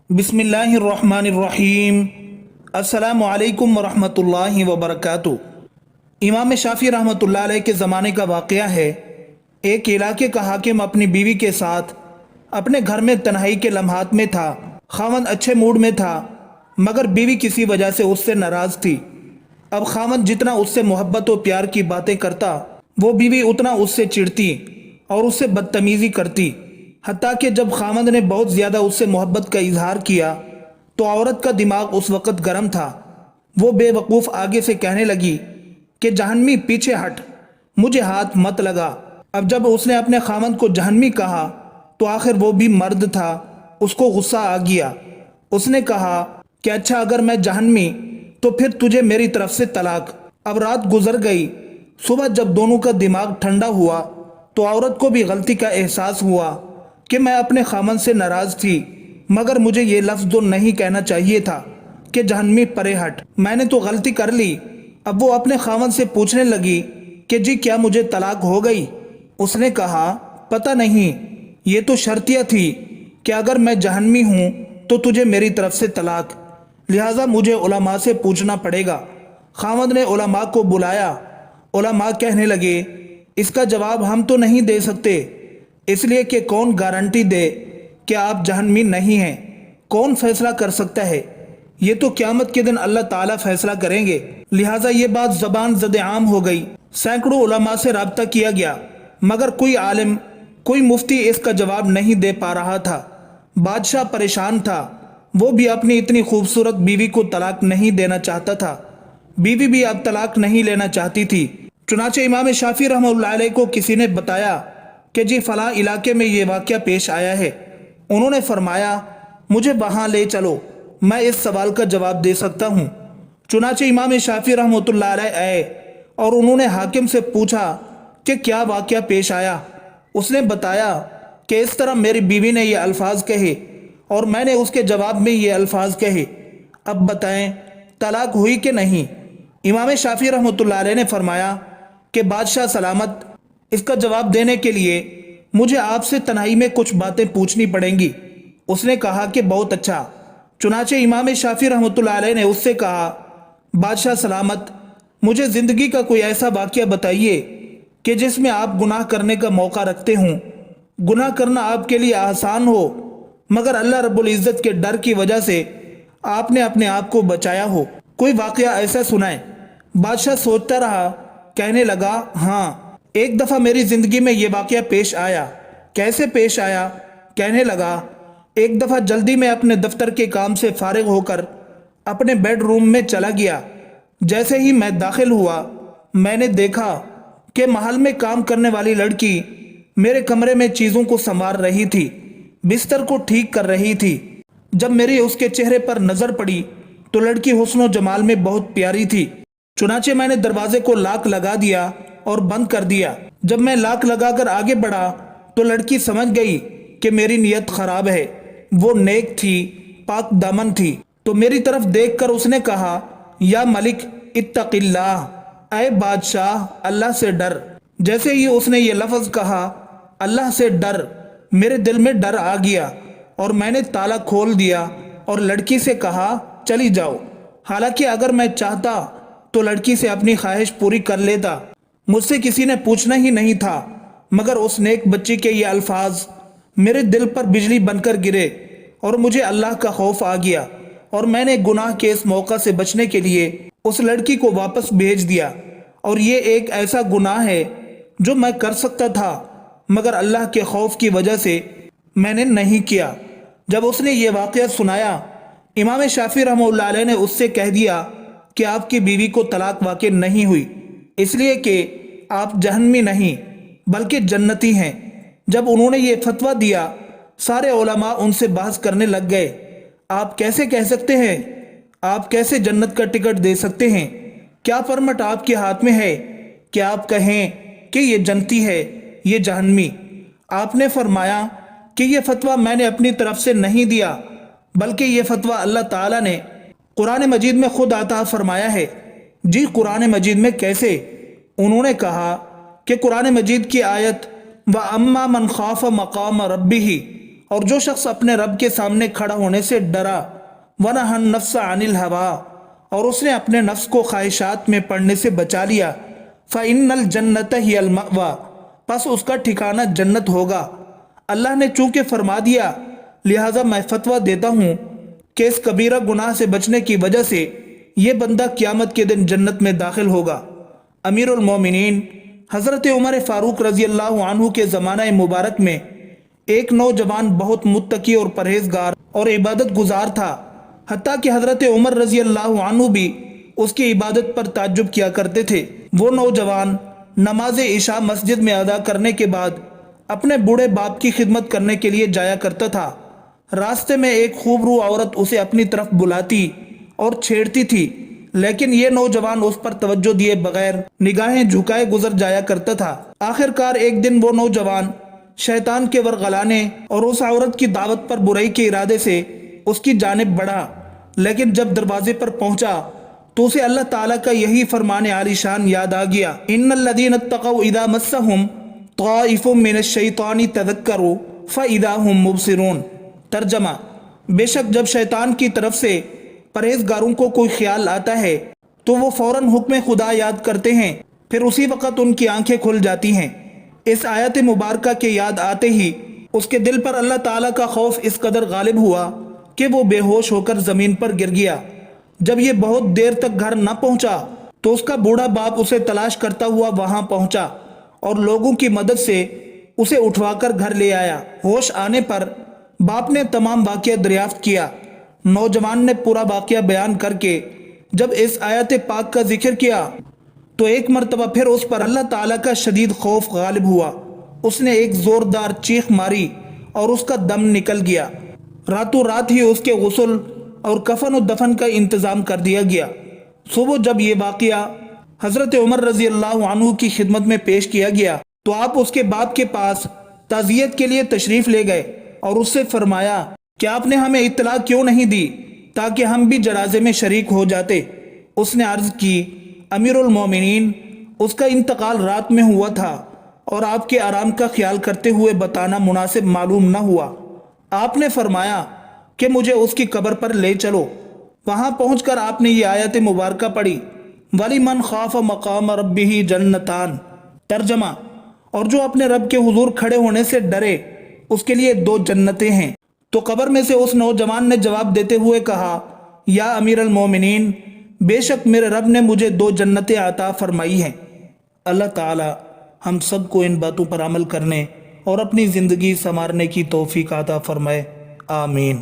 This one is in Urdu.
بسم اللہ الرحمن الرحیم۔ السلام علیکم ورحمۃ وبرکاتہ۔ امام شافعی رحمۃ اللہ علیہ کے زمانے کا واقعہ ہے۔ ایک علاقے کا حاکم اپنی بیوی کے ساتھ اپنے گھر میں تنہائی کے لمحات میں تھا۔ خاوند اچھے موڈ میں تھا مگر بیوی کسی وجہ سے اس سے ناراض تھی۔ اب خاوند جتنا اس سے محبت و پیار کی باتیں کرتا وہ بیوی اتنا اس سے چڑتی اور اس سے بدتمیزی کرتی، حتیٰ کہ جب خاوند نے بہت زیادہ اس سے محبت کا اظہار کیا تو عورت کا دماغ اس وقت گرم تھا۔ وہ بے وقوف آگے سے کہنے لگی کہ جہنمی پیچھے ہٹ، مجھے ہاتھ مت لگا۔ اب جب اس نے اپنے خاوند کو جہنمی کہا تو آخر وہ بھی مرد تھا، اس کو غصہ آ گیا۔ اس نے کہا کہ اچھا اگر میں جہنمی تو پھر تجھے میری طرف سے طلاق۔ اب رات گزر گئی، صبح جب دونوں کا دماغ ٹھنڈا ہوا تو عورت کو بھی غلطی کا احساس ہوا کہ میں اپنے خاوند سے ناراض تھی مگر مجھے یہ لفظ تو نہیں کہنا چاہیے تھا کہ جہنمی پرے ہٹ، میں نے تو غلطی کر لی۔ اب وہ اپنے خاوند سے پوچھنے لگی کہ جی کیا مجھے طلاق ہو گئی؟ اس نے کہا پتہ نہیں، یہ تو شرطیہ تھی کہ اگر میں جہنمی ہوں تو تجھے میری طرف سے طلاق، لہٰذا مجھے علماء سے پوچھنا پڑے گا۔ خاوند نے علماء کو بلایا۔ علماء کہنے لگے اس کا جواب ہم تو نہیں دے سکتے، اس لیے کہ کون گارنٹی دے کہ آپ جہنمی نہیں ہیں؟ کون فیصلہ کر سکتا ہے؟ یہ تو قیامت کے دن اللہ تعالیٰ فیصلہ کریں گے۔ لہٰذا یہ بات زبان زد عام ہو گئی۔ سینکڑوں علماء سے رابطہ کیا گیا مگر کوئی عالم، کوئی مفتی اس کا جواب نہیں دے پا رہا تھا۔ بادشاہ پریشان تھا، وہ بھی اپنی اتنی خوبصورت بیوی کو طلاق نہیں دینا چاہتا تھا، بیوی بھی اب طلاق نہیں لینا چاہتی تھی۔ چنانچہ امام شافعی رحمہ اللہ علیہ کو کسی نے بتایا کہ جی فلاں علاقے میں یہ واقعہ پیش آیا ہے۔ انہوں نے فرمایا مجھے وہاں لے چلو، میں اس سوال کا جواب دے سکتا ہوں۔ چنانچہ امام شافعی رحمۃ اللہ علیہ آئے اور انہوں نے حاکم سے پوچھا کہ کیا واقعہ پیش آیا؟ اس نے بتایا کہ اس طرح میری بیوی نے یہ الفاظ کہے اور میں نے اس کے جواب میں یہ الفاظ کہے، اب بتائیں طلاق ہوئی کہ نہیں؟ امام شافعی رحمۃ اللہ علیہ نے فرمایا کہ بادشاہ سلامت، اس کا جواب دینے کے لیے مجھے آپ سے تنہائی میں کچھ باتیں پوچھنی پڑیں گی۔ اس نے کہا کہ بہت اچھا۔ چنانچہ امام شافعی رحمۃ اللہ علیہ نے اس سے کہا بادشاہ سلامت، مجھے زندگی کا کوئی ایسا واقعہ بتائیے کہ جس میں آپ گناہ کرنے کا موقع رکھتے ہوں، گناہ کرنا آپ کے لیے آسان ہو مگر اللہ رب العزت کے ڈر کی وجہ سے آپ نے اپنے آپ کو بچایا ہو، کوئی واقعہ ایسا سنائیں۔ بادشاہ سوچتا رہا، کہنے لگا ہاں، ایک دفعہ میری زندگی میں یہ واقعہ پیش آیا۔ کیسے پیش آیا؟ کہنے لگا ایک دفعہ جلدی میں اپنے دفتر کے کام سے فارغ ہو کر اپنے بیڈ روم میں چلا گیا۔ جیسے ہی میں داخل ہوا میں نے دیکھا کہ محل میں کام کرنے والی لڑکی میرے کمرے میں چیزوں کو سنوار رہی تھی، بستر کو ٹھیک کر رہی تھی۔ جب میری اس کے چہرے پر نظر پڑی تو لڑکی حسن و جمال میں بہت پیاری تھی۔ چنانچہ میں نے دروازے کو لاک لگا دیا اور بند کر دیا۔ جب میں لاک لگا کر آگے بڑھا تو لڑکی سمجھ گئی کہ میری نیت خراب ہے۔ وہ نیک تھی، پاک دامن تھی، تو میری طرف دیکھ کر اس نے کہا یا ملک اتق اللہ، اے بادشاہ اللہ سے ڈر۔ جیسے ہی اس نے یہ لفظ کہا اللہ سے ڈر، میرے دل میں ڈر آ گیا اور میں نے تالا کھول دیا اور لڑکی سے کہا چلی جاؤ۔ حالانکہ اگر میں چاہتا تو لڑکی سے اپنی خواہش پوری کر لیتا، مجھ سے کسی نے پوچھنا ہی نہیں تھا، مگر اس نیک بچی کے یہ الفاظ میرے دل پر بجلی بن کر گرے اور مجھے اللہ کا خوف آ گیا اور میں نے گناہ کے اس موقع سے بچنے کے لیے اس لڑکی کو واپس بھیج دیا۔ اور یہ ایک ایسا گناہ ہے جو میں کر سکتا تھا مگر اللہ کے خوف کی وجہ سے میں نے نہیں کیا۔ جب اس نے یہ واقعہ سنایا امام شافعی رحمہ اللہ علیہ نے اس سے کہہ دیا کہ آپ کی بیوی کو طلاق واقع نہیں ہوئی، اس لیے کہ آپ جہنمی نہیں بلکہ جنتی ہیں۔ جب انہوں نے یہ فتویٰ دیا سارے علماء ان سے بحث کرنے لگ گئے، آپ کیسے کہہ سکتے ہیں؟ آپ کیسے جنت کا ٹکٹ دے سکتے ہیں؟ کیا پرمٹ آپ کے ہاتھ میں ہے کہ آپ کہیں کہ یہ جنتی ہے، یہ جہنمی؟ آپ نے فرمایا کہ یہ فتویٰ میں نے اپنی طرف سے نہیں دیا بلکہ یہ فتویٰ اللہ تعالیٰ نے قرآن مجید میں خود عطا فرمایا ہے۔ جی قرآن مجید میں کیسے؟ انہوں نے کہا کہ قرآن مجید کی آیت وَأَمَّا مَنْ خَافَ مَقَامَ رَبِّهِ اور جو شخص اپنے رب کے سامنے کھڑا ہونے سے ڈرا وَنَهَى النَّفْسَ عَنِ الْهَوَىٰ اور اس نے اپنے نفس کو خواہشات میں پڑنے سے بچا لیا فَإِنَّ الْجَنَّةَ هِيَ الْمَأْوَىٰ پس اس کا ٹھکانہ جنت ہوگا۔ اللہ نے چونکہ فرما دیا لہٰذا میں فتویٰ دیتا ہوں کہ اس کبیرہ گناہ سے بچنے کی وجہ سے یہ بندہ قیامت کے دن جنت میں داخل ہوگا۔ امیر المومنین حضرت عمر فاروق رضی اللہ عنہ کے زمانہ مبارک میں ایک نوجوان بہت متقی اور پرہیزگار اور عبادت گزار تھا، حتیٰ کہ حضرت عمر رضی اللہ عنہ بھی اس کی عبادت پر تعجب کیا کرتے تھے۔ وہ نوجوان نماز عشاء مسجد میں ادا کرنے کے بعد اپنے بوڑھے باپ کی خدمت کرنے کے لیے جایا کرتا تھا۔ راستے میں ایک خوبرو عورت اسے اپنی طرف بلاتی اور چھیڑتی تھی، لیکن یہ نوجوان اس پر توجہ دیے بغیر نگاہیں جھکائے گزر جایا کرتا تھا۔ آخر کار ایک دن وہ نوجوان شیطان کے ورغلانے اور اس عورت کی دعوت پر برائی کے ارادے سے اس کی جانب بڑھا، لیکن جب دروازے پر پہنچا تو اسے اللہ تعالیٰ کا یہی فرمان عالی شان یاد آ گیا، ان الذین اتقوا اذا مسهم طائف من الشیطان تذکروا فاذا هم مبصرون۔ ترجمہ: بے شک جب شیطان کی طرف سے پرہیزگاروں کو کوئی خیال آتا ہے تو وہ فوراً حکم خدا یاد کرتے ہیں، پھر اسی وقت ان کی آنکھیں کھل جاتی ہیں۔ اس آیت مبارکہ کے یاد آتے ہی اس کے دل پر اللہ تعالیٰ کا خوف اس قدر غالب ہوا کہ وہ بے ہوش ہو کر زمین پر گر گیا۔ جب یہ بہت دیر تک گھر نہ پہنچا تو اس کا بوڑھا باپ اسے تلاش کرتا ہوا وہاں پہنچا اور لوگوں کی مدد سے اسے اٹھوا کر گھر لے آیا۔ ہوش آنے پر باپ نے تمام واقعہ دریافت کیا۔ نوجوان نے پورا واقعہ بیان کر کے جب اس آیت پاک کا ذکر کیا تو ایک مرتبہ پھر اس پر اللہ تعالیٰ کا شدید خوف غالب ہوا۔ اس نے ایک زوردار چیخ ماری اور اس کا دم نکل گیا۔ راتوں رات ہی اس کے غسل اور کفن و دفن کا انتظام کر دیا گیا۔ صبح جب یہ واقعہ حضرت عمر رضی اللہ عنہ کی خدمت میں پیش کیا گیا تو آپ اس کے باپ کے پاس تعزیت کے لیے تشریف لے گئے اور اس سے فرمایا کہ آپ نے ہمیں اطلاع کیوں نہیں دی تاکہ ہم بھی جنازے میں شریک ہو جاتے۔ اس نے عرض کی، امیر المومنین، اس کا انتقال رات میں ہوا تھا اور آپ کے آرام کا خیال کرتے ہوئے بتانا مناسب معلوم نہ ہوا۔ آپ نے فرمایا کہ مجھے اس کی قبر پر لے چلو۔ وہاں پہنچ کر آپ نے یہ آیت مبارکہ پڑھی، وَلِمَنْ خَافَ مَقَامَ رَبِّهِ جَنَّتَانِ۔ ترجمہ: اور جو اپنے رب کے حضور کھڑے ہونے سے ڈرے اس کے لیے 2 جنتیں ہیں۔ تو قبر میں سے اس نوجوان نے جواب دیتے ہوئے کہا، یا امیر المومنین، بے شک میرے رب نے مجھے 2 جنتیں عطا فرمائی ہیں۔ اللہ تعالی ہم سب کو ان باتوں پر عمل کرنے اور اپنی زندگی سنوارنے کی توفیق عطا فرمائے، آمین۔